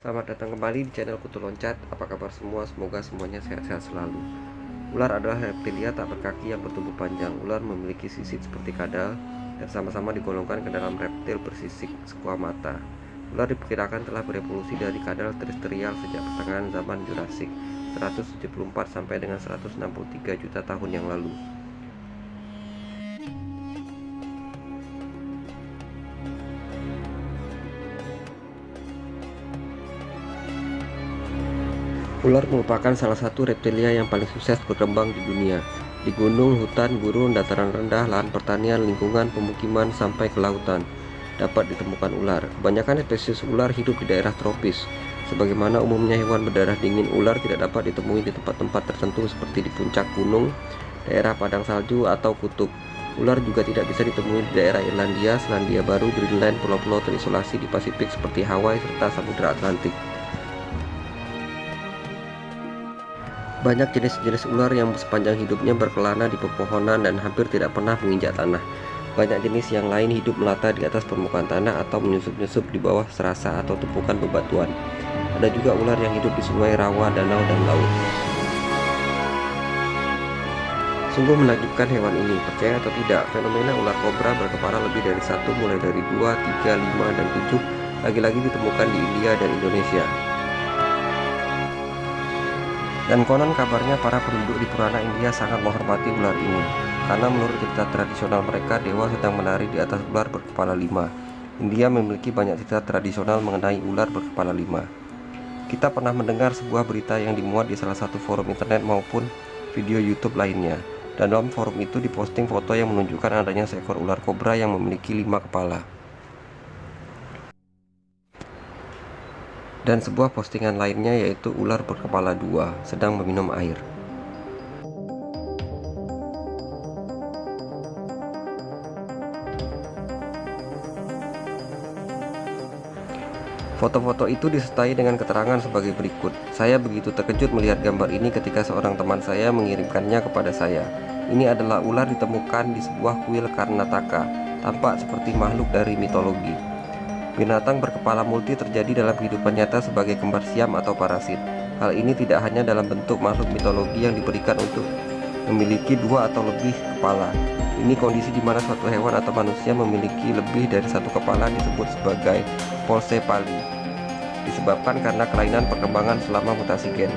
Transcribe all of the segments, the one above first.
Selamat datang kembali di channel Kutu Loncat. Apa kabar semua? Semoga semuanya sehat-sehat selalu. Ular adalah reptilia tak berkaki yang bertubuh panjang. Ular memiliki sisik seperti kadal dan sama-sama digolongkan ke dalam reptil bersisik squamata. Ular diperkirakan telah berevolusi dari kadal terestrial sejak pertengahan zaman Jurassik 174 sampai dengan 163 juta tahun yang lalu. Ular merupakan salah satu reptilia yang paling sukses berkembang di dunia. Di gunung, hutan, gurun, dataran rendah, lahan pertanian, lingkungan, pemukiman, sampai ke lautan dapat ditemukan ular. Kebanyakan spesies ular hidup di daerah tropis. Sebagaimana umumnya hewan berdarah dingin, ular tidak dapat ditemui di tempat-tempat tertentu seperti di puncak gunung, daerah padang salju, atau kutub. Ular juga tidak bisa ditemui di daerah Irlandia, Selandia Baru, Greenland, pulau-pulau terisolasi di Pasifik seperti Hawaii, serta Samudra Atlantik. Banyak jenis-jenis ular yang sepanjang hidupnya berkelana di pepohonan dan hampir tidak pernah menginjak tanah. Banyak jenis yang lain hidup melata di atas permukaan tanah atau menyusup-nyusup di bawah serasa atau tumpukan bebatuan. Ada juga ular yang hidup di sungai, rawa, danau, dan laut. Sungguh menakjubkan hewan ini, percaya atau tidak, fenomena ular kobra berkepala lebih dari satu mulai dari 2, 3, 5, dan 7 lagi-lagi ditemukan di India dan Indonesia. Dan konon kabarnya para penduduk di Purana India sangat menghormati ular ini, karena menurut cerita tradisional mereka, dewa sedang menari di atas ular berkepala 5. India memiliki banyak cerita tradisional mengenai ular berkepala 5. Kita pernah mendengar sebuah berita yang dimuat di salah satu forum internet maupun video YouTube lainnya. Dan dalam forum itu diposting foto yang menunjukkan adanya seekor ular kobra yang memiliki 5 kepala. Dan sebuah postingan lainnya yaitu ular berkepala 2 sedang meminum air. Foto-foto itu disertai dengan keterangan sebagai berikut. Saya begitu terkejut melihat gambar ini ketika seorang teman saya mengirimkannya kepada saya. Ini adalah ular ditemukan di sebuah kuil Karnataka, tampak seperti makhluk dari mitologi. Binatang berkepala multi terjadi dalam kehidupan nyata sebagai kembar siam atau parasit. Hal ini tidak hanya dalam bentuk makhluk mitologi yang diberikan untuk memiliki 2 atau lebih kepala. Ini kondisi di mana suatu hewan atau manusia memiliki lebih dari 1 kepala disebut sebagai polsepali, disebabkan karena kelainan perkembangan selama mutasi gen.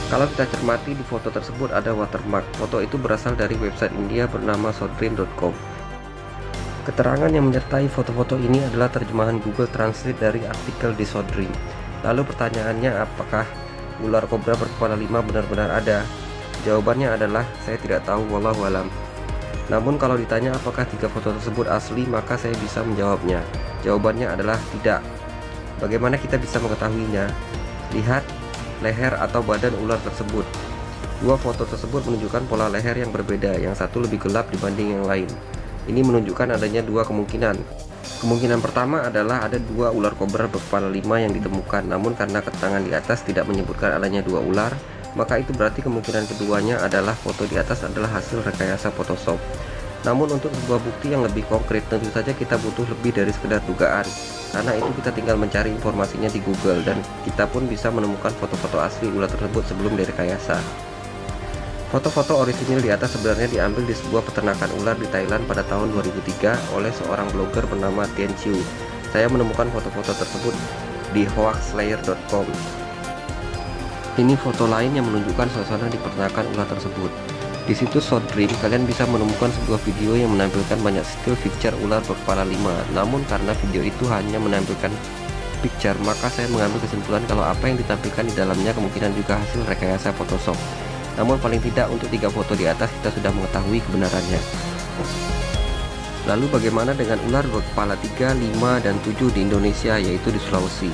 Kalau kita cermati di foto tersebut ada watermark. Foto itu berasal dari website India bernama shotdream.com. Keterangan yang menyertai foto-foto ini adalah terjemahan Google Translate dari artikel di Shotdream. Lalu pertanyaannya, apakah ular kobra berkepala 5 benar-benar ada? Jawabannya adalah saya tidak tahu, wallahu alam. Namun kalau ditanya apakah 3 foto tersebut asli, maka saya bisa menjawabnya. Jawabannya adalah tidak. Bagaimana kita bisa mengetahuinya? Lihat leher atau badan ular tersebut. 2 foto tersebut menunjukkan pola leher yang berbeda, yang satu lebih gelap dibanding yang lain. Ini menunjukkan adanya 2 kemungkinan. Kemungkinan pertama adalah ada 2 ular kobra berkepala 5 yang ditemukan, namun karena keterangan di atas tidak menyebutkan adanya 2 ular, maka itu berarti kemungkinan keduanya adalah foto di atas adalah hasil rekayasa Photoshop. Namun untuk sebuah bukti yang lebih konkret, tentu saja kita butuh lebih dari sekedar dugaan. Karena itu kita tinggal mencari informasinya di Google, dan kita pun bisa menemukan foto-foto asli ular tersebut sebelum direkayasa. Foto-foto orisinil di atas sebenarnya diambil di sebuah peternakan ular di Thailand pada tahun 2003 oleh seorang blogger bernama Tien Chiu. Saya menemukan foto-foto tersebut di hoaxslayer.com. Ini foto lain yang menunjukkan suasana di peternakan ular tersebut. Di situs Shotdream, kalian bisa menemukan sebuah video yang menampilkan banyak still picture ular berkepala 5. Namun karena video itu hanya menampilkan picture, maka saya mengambil kesimpulan kalau apa yang ditampilkan di dalamnya kemungkinan juga hasil rekayasa Photoshop. Namun paling tidak untuk 3 foto di atas kita sudah mengetahui kebenarannya. Lalu bagaimana dengan ular berkepala 3, 5, dan 7 di Indonesia, yaitu di Sulawesi?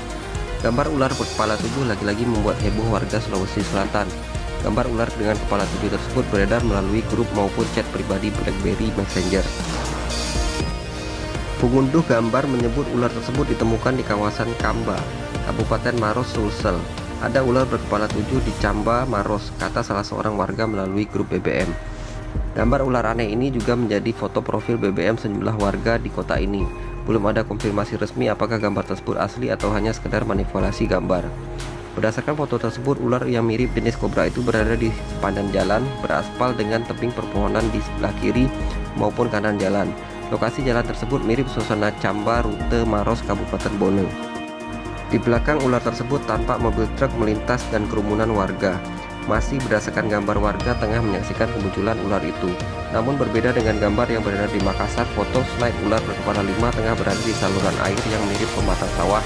Gambar ular berkepala 7 lagi-lagi membuat heboh warga Sulawesi Selatan. Gambar ular dengan kepala 7 tersebut beredar melalui grup maupun chat pribadi BlackBerry Messenger. Pengunduh gambar menyebut ular tersebut ditemukan di kawasan Kamba, Kabupaten Maros, Sulsel. Ada ular berkepala 7 di Camba, Maros, kata salah seorang warga melalui grup BBM. Gambar ular aneh ini juga menjadi foto profil BBM sejumlah warga di kota ini. Belum ada konfirmasi resmi apakah gambar tersebut asli atau hanya sekedar manipulasi gambar. Berdasarkan foto tersebut, ular yang mirip jenis kobra itu berada di sepanjang jalan beraspal dengan tebing perpohonan di sebelah kiri maupun kanan jalan. Lokasi jalan tersebut mirip suasana Camba, rute Maros, Kabupaten Bone. Di belakang ular tersebut tampak mobil truk melintas dan kerumunan warga. Masih berdasarkan gambar, warga tengah menyaksikan kemunculan ular itu. Namun berbeda dengan gambar yang beredar di Makassar, foto slide ular berkepala 5 tengah berada di saluran air yang mirip pematang sawah.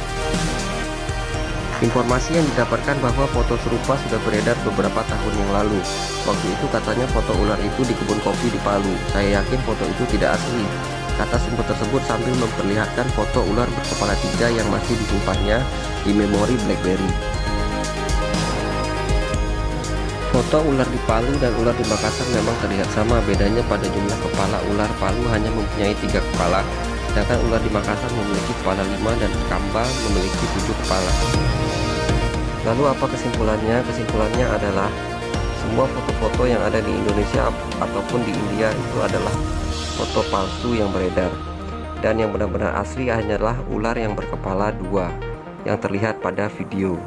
Informasi yang didapatkan bahwa foto serupa sudah beredar beberapa tahun yang lalu. Waktu itu katanya foto ular itu di kebun kopi di Palu. Saya yakin foto itu tidak asli, kata sumber tersebut sambil memperlihatkan foto ular berkepala 3 yang masih disimpannya di memori BlackBerry. Foto ular di Palu dan ular di Makassar memang terlihat sama, bedanya pada jumlah kepala. Ular Palu hanya mempunyai 3 kepala, sedangkan ular di Makassar memiliki kepala 5 dan Kamba memiliki 7 kepala. Lalu apa kesimpulannya? Kesimpulannya adalah semua foto-foto yang ada di Indonesia ataupun di India itu adalah foto palsu yang beredar, dan yang benar-benar asli hanyalah ular yang berkepala 2 yang terlihat pada video.